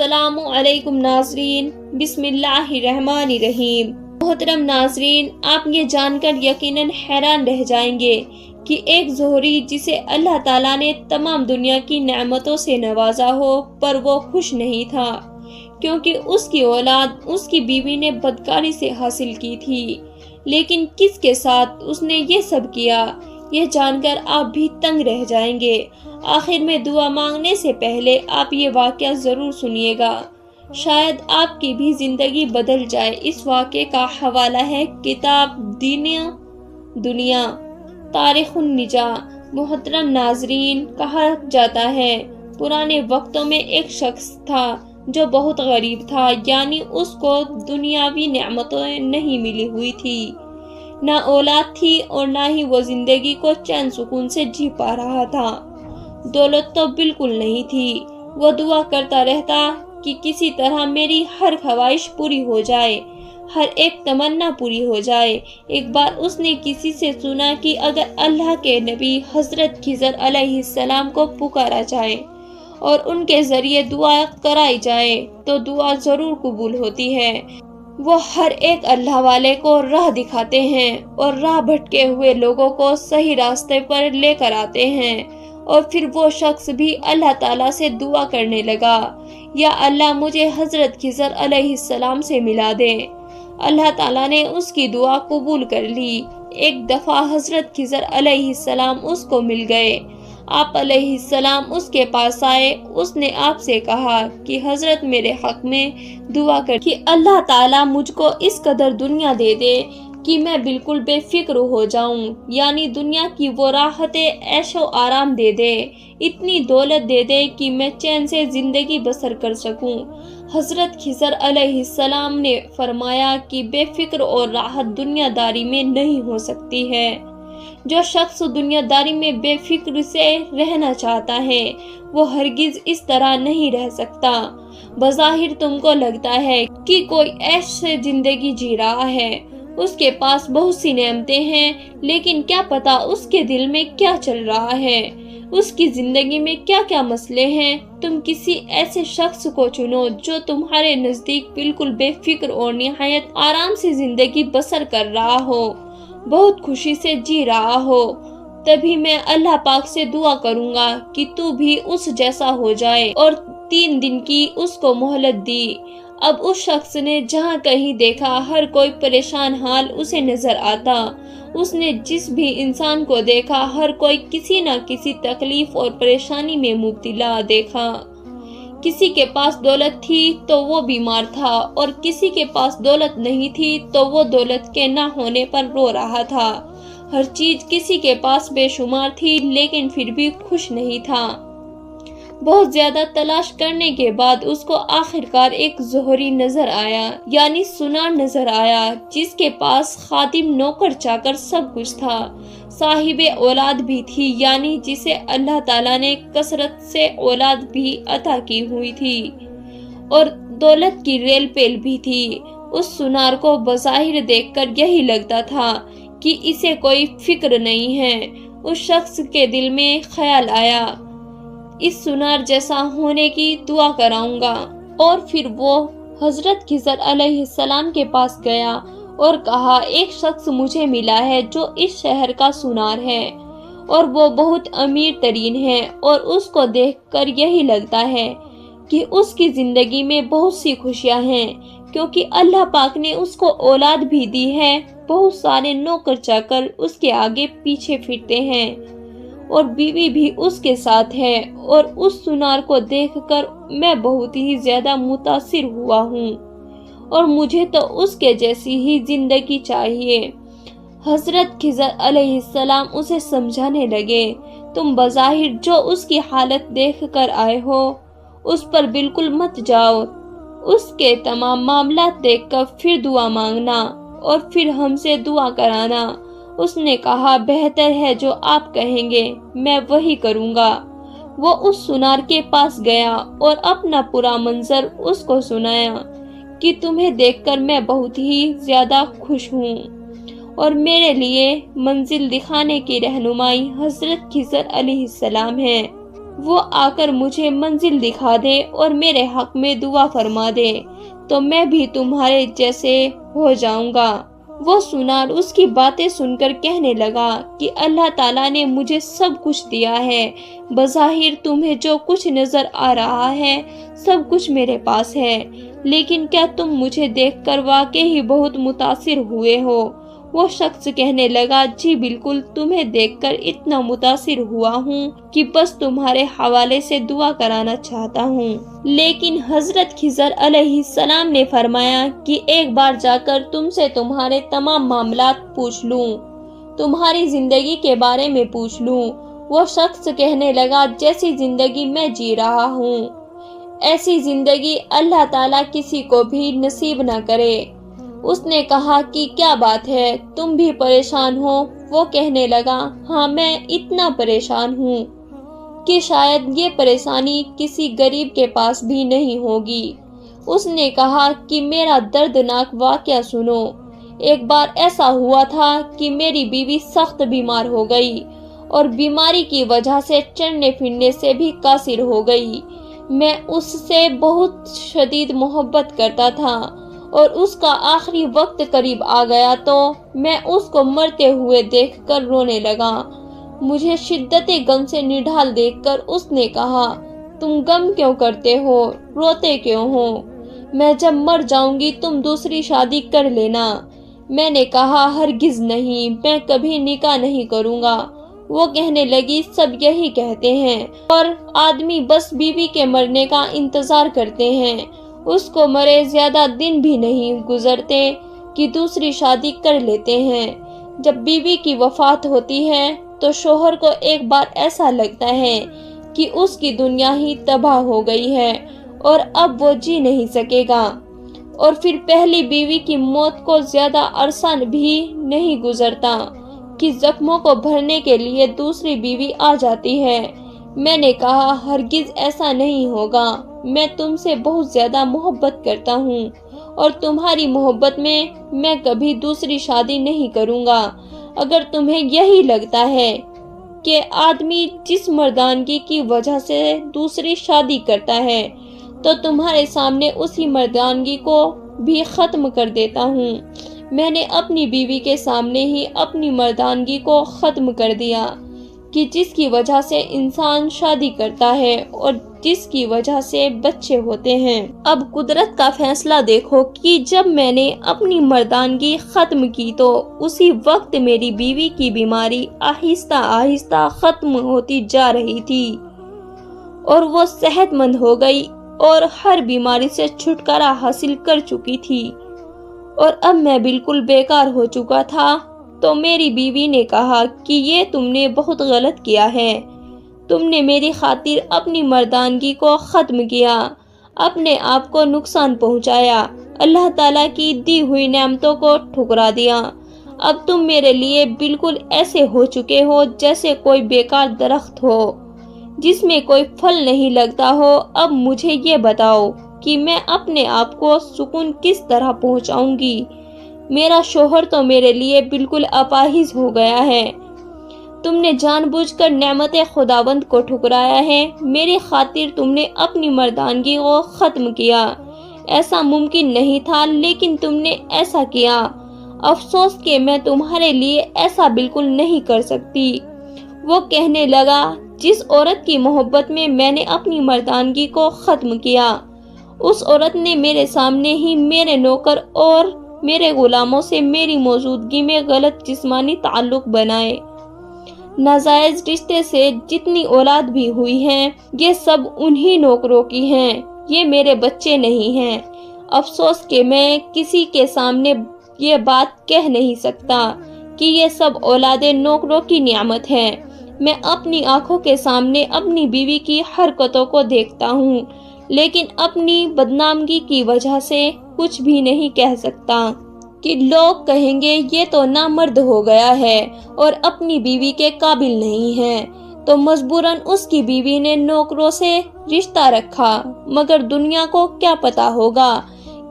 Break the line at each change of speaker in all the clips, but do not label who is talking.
السلام علیکم ناظرین، بسم اللہ الرحمن الرحیم۔ محترم ناظرین، آپ یہ جان کر یقیناً حیران رہ جائیں گے کہ ایک زہری جسے اللہ تعالیٰ نے تمام دنیا کی نعمتوں سے نوازا ہو پر وہ خوش نہیں تھا، کیونکہ اس کی اولاد اس کی بیوی نے بدکاری سے حاصل کی تھی۔ لیکن کس کے ساتھ اس نے یہ سب کیا، یہ جان کر آپ بھی تنگ رہ جائیں گے۔ آخر میں دعا مانگنے سے پہلے آپ یہ واقعہ ضرور سنیے گا، شاید آپ کی بھی زندگی بدل جائے۔ اس واقعے کا حوالہ ہے کتاب دنیا تاریخ النجا۔ محترم ناظرین، کہا جاتا ہے پرانے وقتوں میں ایک شخص تھا جو بہت غریب تھا، یعنی اس کو دنیاوی نعمتیں نہیں ملی ہوئی تھی، نہ اولاد تھی اور نہ ہی وہ زندگی کو چین سکون سے جی پا رہا تھا۔ دولت تو بالکل نہیں تھی۔ وہ دعا کرتا رہتا کہ کسی طرح میری ہر خواہش پوری ہو جائے، ہر ایک تمنا پوری ہو جائے۔ ایک بار اس نے کسی سے سنا کہ اگر اللہ کے نبی حضرت خضر علیہ السلام کو پکارا جائے اور ان کے ذریعے دعا کرائی جائے تو دعا ضرور قبول ہوتی ہے۔ وہ ہر ایک اللہ والے کو راہ دکھاتے ہیں اور راہ بھٹکے ہوئے لوگوں کو صحیح راستے پر لے کر آتے ہیں۔ اور پھر وہ شخص بھی اللہ تعالیٰ سے دعا کرنے لگا، یا اللہ مجھے حضرت خضر علیہ السلام سے ملا دے۔ اللہ تعالیٰ نے اس کی دعا قبول کر لی۔ ایک دفعہ حضرت خضر علیہ السلام اس کو مل گئے۔ آپ علیہ السلام اس کے پاس آئے۔ اس نے آپ سے کہا کہ حضرت میرے حق میں دعا کر کہ اللہ تعالیٰ مجھ کو اس قدر دنیا دے دے کہ میں بالکل بے فکر ہو جاؤں، یعنی دنیا کی وہ راحتیں عیش و آرام دے دے، اتنی دولت دے دے کہ میں چین سے زندگی بسر کر سکوں۔ حضرت خضر علیہ السلام نے فرمایا کہ بے فکر اور راحت دنیا داری میں نہیں ہو سکتی ہے۔ جو شخص دنیا داری میں بے فکر سے رہنا چاہتا ہے وہ ہرگز اس طرح نہیں رہ سکتا۔ بظاہر تم کو لگتا ہے کہ کوئی عیش سے زندگی جی رہا ہے، اس کے پاس بہت سی نعمتیں ہیں، لیکن کیا پتا اس کے دل میں کیا چل رہا ہے، اس کی زندگی میں کیا کیا مسئلے ہیں۔ تم کسی ایسے شخص کو چنو جو تمہارے نزدیک بالکل بے فکر اور نہایت آرام سے زندگی بسر کر رہا ہو، بہت خوشی سے جی رہا ہو۔ تبھی میں اللہ پاک سے دعا کروں گا کہ تو بھی اس جیسا ہو جائے، اور 3 دن کی اس کو مہلت دی۔ اب اس شخص نے جہاں کہیں دیکھا ہر کوئی پریشان حال اسے نظر آتا۔ اس نے جس بھی انسان کو دیکھا ہر کوئی کسی نہ کسی تکلیف اور پریشانی میں مبتلا دیکھا۔ کسی کے پاس دولت تھی تو وہ بیمار تھا، اور کسی کے پاس دولت نہیں تھی تو وہ دولت کے نہ ہونے پر رو رہا تھا۔ ہر چیز کسی کے پاس بے شمار تھی لیکن پھر بھی خوش نہیں تھا۔ بہت زیادہ تلاش کرنے کے بعد اس کو آخرکار ایک زہری نظر آیا، یعنی سنار نظر آیا، جس کے پاس خادم، نوکر چاکر سب کچھ تھا، صاحب اولاد بھی تھی، یعنی جسے اللہ تعالیٰ نے کثرت سے اولاد بھی عطا کی ہوئی تھی، اور دولت کی ریل پیل بھی تھی۔ اس سنار کو بظاہر دیکھ کر یہی لگتا تھا کہ اسے کوئی فکر نہیں ہے۔ اس شخص کے دل میں خیال آیا، اس سنار جیسا ہونے کی دعا کراؤں گا۔ اور پھر وہ حضرت خضر علیہ السلام کے پاس گیا اور کہا، ایک شخص مجھے ملا ہے جو اس شہر کا سنار ہے، اور وہ بہت امیر ترین ہے، اور اس کو دیکھ کر یہی لگتا ہے کہ اس کی زندگی میں بہت سی خوشیاں ہیں، کیونکہ اللہ پاک نے اس کو اولاد بھی دی ہے، بہت سارے نوکر چاکر اس کے آگے پیچھے پھرتے ہیں، اور بیوی بھی اس کے ساتھ ہے۔ اور اس سنار کو دیکھ کر میں بہت ہی زیادہ متاثر ہوا ہوں، اور مجھے تو اس کے جیسی ہی زندگی چاہیے۔ حضرت خضر علیہ السلام اسے سمجھانے لگے، تم بظاہر جو اس کی حالت دیکھ کر آئے ہو اس پر بالکل مت جاؤ، اس کے تمام معاملات دیکھ کر پھر دعا مانگنا اور پھر ہم سے دعا کرانا۔ اس نے کہا، بہتر ہے جو آپ کہیں گے میں وہی کروں گا۔ وہ اس سنار کے پاس گیا اور اپنا پورا منظر اس کو سنایا کہ تمہیں دیکھ کر میں بہت ہی زیادہ خوش ہوں، اور میرے لیے منزل دکھانے کی رہنمائی حضرت خضر علیہ السلام ہے۔ وہ آ کر مجھے منزل دکھا دے اور میرے حق میں دعا فرما دے تو میں بھی تمہارے جیسے ہو جاؤں گا۔ وہ سنار اس کی باتیں سن کر کہنے لگا کہ اللہ تعالیٰ نے مجھے سب کچھ دیا ہے، بظاہر تمہیں جو کچھ نظر آ رہا ہے سب کچھ میرے پاس ہے، لیکن کیا تم مجھے دیکھ کر واقعی ہی بہت متاثر ہوئے ہو؟ وہ شخص کہنے لگا جی بالکل، تمہیں دیکھ کر اتنا متاثر ہوا ہوں کہ بس تمہارے حوالے سے دعا کرانا چاہتا ہوں۔ لیکن حضرت خضر علیہ السلام نے فرمایا کہ ایک بار جا کر تم سے تمہارے تمام معاملات پوچھ لوں، تمہاری زندگی کے بارے میں پوچھ لوں۔ وہ شخص کہنے لگا جیسی زندگی میں جی رہا ہوں ایسی زندگی اللہ تعالیٰ کسی کو بھی نصیب نہ کرے۔ اس نے کہا کہ کیا بات ہے، تم بھی پریشان ہو؟ وہ کہنے لگا ہاں میں اتنا پریشان ہوں کہ شاید یہ پریشانی کسی غریب کے پاس بھی نہیں ہوگی۔ اس نے کہا کہ میرا دردناک واقعہ سنو۔ ایک بار ایسا ہوا تھا کہ میری بیوی سخت بیمار ہو گئی اور بیماری کی وجہ سے چلنے پھرنے سے بھی قاصر ہو گئی۔ میں اس سے بہت شدید محبت کرتا تھا اور اس کا آخری وقت قریب آ گیا تو میں اس کو مرتے ہوئے دیکھ کر رونے لگا۔ مجھے شدت غم سے نڈھال دیکھ کر اس نے کہا تم غم کیوں کرتے ہو، روتے کیوں ہو؟ میں جب مر جاؤں گی تم دوسری شادی کر لینا۔ میں نے کہا ہرگز نہیں، میں کبھی نکاح نہیں کروں گا۔ وہ کہنے لگی سب یہی کہتے ہیں اور آدمی بس بیوی کے مرنے کا انتظار کرتے ہیں، اس کو مرے زیادہ دن بھی نہیں گزرتے کہ دوسری شادی کر لیتے ہیں۔ جب بیوی کی وفات ہوتی ہے تو شوہر کو ایک بار ایسا لگتا ہے کہ اس کی دنیا ہی تباہ ہو گئی ہے اور اب وہ جی نہیں سکے گا، اور پھر پہلی بیوی کی موت کو زیادہ عرصہ بھی نہیں گزرتا کہ زخموں کو بھرنے کے لیے دوسری بیوی آ جاتی ہے۔ میں نے کہا ہرگز ایسا نہیں ہوگا، میں تم سے بہت زیادہ محبت کرتا ہوں اور تمہاری محبت میں کبھی دوسری شادی نہیں کروں گا۔ اگر تمہیں یہی لگتا ہے کہ آدمی جس مردانگی کی وجہ سے دوسری شادی کرتا ہے تو تمہارے سامنے اسی مردانگی کو بھی ختم کر دیتا ہوں۔ میں نے اپنی بیوی کے سامنے ہی اپنی مردانگی کو ختم کر دیا کہ جس کی وجہ سے انسان شادی کرتا ہے اور جس کی وجہ سے بچے ہوتے ہیں۔ اب قدرت کا فیصلہ دیکھو کہ جب میں نے اپنی مردانگی ختم کی تو اسی وقت میری بیوی کی بیماری آہستہ آہستہ ختم ہوتی جا رہی تھی اور وہ صحت مند ہو گئی اور ہر بیماری سے چھٹکارا حاصل کر چکی تھی اور اب میں بالکل بیکار ہو چکا تھا۔ تو میری بیوی نے کہا کہ یہ تم نے بہت غلط کیا ہے، تم نے میری خاطر اپنی مردانگی کو ختم کیا، اپنے آپ کو نقصان پہنچایا، اللہ تعالیٰ کی دی ہوئی نعمتوں کو ٹھکرا دیا۔ اب تم میرے لیے بالکل ایسے ہو چکے ہو جیسے کوئی بیکار درخت ہو جس میں کوئی پھل نہیں لگتا ہو۔ اب مجھے یہ بتاؤ کہ میں اپنے آپ کو سکون کس طرح پہنچاؤں گی؟ میرا شوہر تو میرے لیے بالکل اپاہج ہو گیا ہے، تم نے جان بوجھ کر نعمت خداوند کو ٹھکرایا ہے، میری خاطر تم نے اپنی مردانگی کو ختم کیا۔ ایسا ممکن نہیں تھا لیکن تم نے ایسا کیا، افسوس کہ میں تمہارے لیے ایسا بالکل نہیں کر سکتی۔ وہ کہنے لگا جس عورت کی محبت میں نے اپنی مردانگی کو ختم کیا، اس عورت نے میرے سامنے ہی میرے نوکر اور میرے غلاموں سے میری موجودگی میں غلط جسمانی تعلق بنائے۔ ناجائز رشتے سے جتنی اولاد بھی ہوئی ہیں یہ سب انہی نوکروں کی ہیں، یہ میرے بچے نہیں ہیں۔ افسوس کہ میں کسی کے سامنے یہ بات کہہ نہیں سکتا کہ یہ سب اولاد نوکروں کی نعمت ہے۔ میں اپنی آنکھوں کے سامنے اپنی بیوی کی حرکتوں کو دیکھتا ہوں لیکن اپنی بدنامگی کی وجہ سے کچھ بھی نہیں کہہ سکتا کہ لوگ کہیں گے یہ تو نامرد ہو گیا ہے اور اپنی بیوی کے قابل نہیں ہے، تو مجبوراً اس کی بیوی نے نوکروں سے رشتہ رکھا۔ مگر دنیا کو کیا پتا ہوگا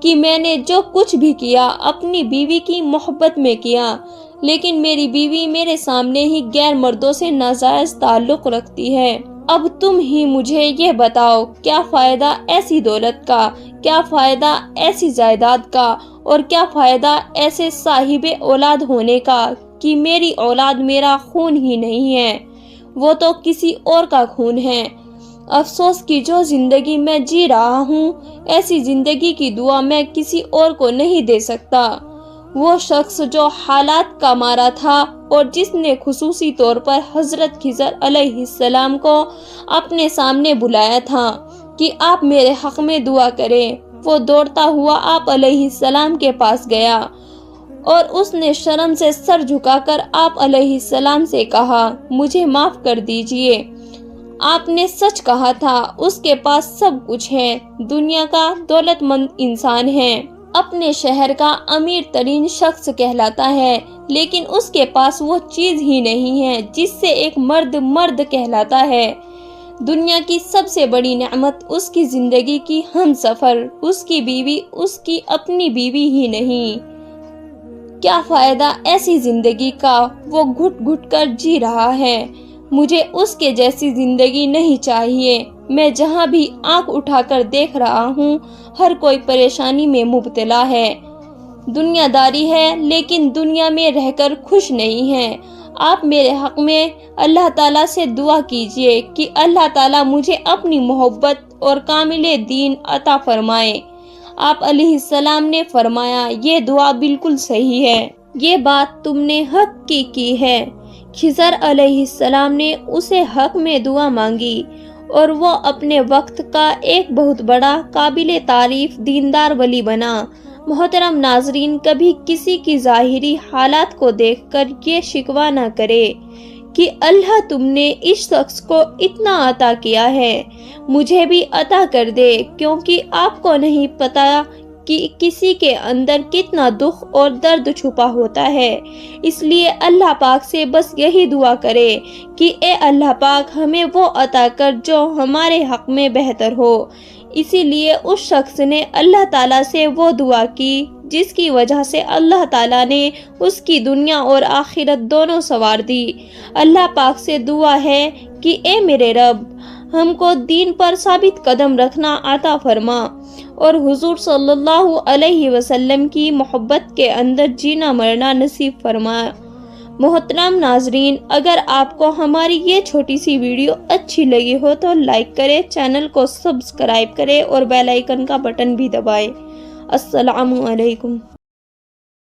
کہ میں نے جو کچھ بھی کیا اپنی بیوی کی محبت میں کیا، لیکن میری بیوی میرے سامنے ہی غیر مردوں سے ناجائز تعلق رکھتی ہے۔ اب تم ہی مجھے یہ بتاؤ، کیا فائدہ ایسی دولت کا، کیا فائدہ ایسی جائیداد کا، اور کیا فائدہ ایسے صاحب اولاد ہونے کا کہ میری اولاد میرا خون ہی نہیں ہے، وہ تو کسی اور کا خون ہے۔ افسوس کی جو زندگی میں جی رہا ہوں، ایسی زندگی کی دعا میں کسی اور کو نہیں دے سکتا۔ وہ شخص جو حالات کا مارا تھا اور جس نے خصوصی طور پر حضرت خضر علیہ السلام کو اپنے سامنے بلایا تھا کہ آپ میرے حق میں دعا کریں، وہ دوڑتا ہوا آپ علیہ السلام کے پاس گیا اور اس نے شرم سے سر جھکا کر آپ علیہ السلام سے کہا، مجھے معاف کر دیجئے۔ آپ نے سچ کہا تھا، اس کے پاس سب کچھ ہے، دنیا کا دولت مند انسان ہے، اپنے شہر کا امیر ترین شخص کہلاتا ہے، لیکن اس کے پاس وہ چیز ہی نہیں ہے جس سے ایک مرد کہلاتا ہے۔ دنیا کی سب سے بڑی نعمت اس کی زندگی کی ہم سفر، اس کی بیوی، اس کی اپنی بیوی ہی نہیں۔ کیا فائدہ ایسی زندگی کا، وہ گھٹ گھٹ کر جی رہا ہے۔ مجھے اس کے جیسی زندگی نہیں چاہیے۔ میں جہاں بھی آنکھ اٹھا کر دیکھ رہا ہوں، ہر کوئی پریشانی میں مبتلا ہے، دنیا داری ہے، لیکن دنیا میں رہ کر خوش نہیں ہے۔ آپ میرے حق میں اللہ تعالیٰ سے دعا کیجئے کہ اللہ تعالیٰ مجھے اپنی محبت اور کامل دین عطا فرمائے۔ آپ علیہ السلام نے فرمایا، یہ دعا بالکل صحیح ہے، یہ بات تم نے حق کی ہے۔ خضر علیہ السلام نے اسے حق میں دعا مانگی اور وہ اپنے وقت کا ایک بہت بڑا قابل تعریف دیندار ولی بنا۔ محترم ناظرین، کبھی کسی کی ظاہری حالات کو دیکھ کر یہ شکوہ نہ کرے کہ اللہ تم نے اس شخص کو اتنا عطا کیا ہے، مجھے بھی عطا کر دے، کیونکہ آپ کو نہیں پتا کہ کسی کے اندر کتنا دکھ اور درد چھپا ہوتا ہے۔ اس لیے اللہ پاک سے بس یہی دعا کرے کہ اے اللہ پاک، ہمیں وہ عطا کر جو ہمارے حق میں بہتر ہو۔ اسی لیے اس شخص نے اللہ تعالیٰ سے وہ دعا کی جس کی وجہ سے اللہ تعالیٰ نے اس کی دنیا اور آخرت دونوں سنوار دی۔ اللہ پاک سے دعا ہے کہ اے میرے رب، ہم کو دین پر ثابت قدم رکھنا عطا فرما اور حضور صلی اللہ علیہ وسلم کی محبت کے اندر جینا مرنا نصیب فرما۔ محترم ناظرین، اگر آپ کو ہماری یہ چھوٹی سی ویڈیو اچھی لگی ہو تو لائک کریں، چینل کو سبسکرائب کریں اور بیل آئیکن کا بٹن بھی دبائیں۔ السلام علیکم۔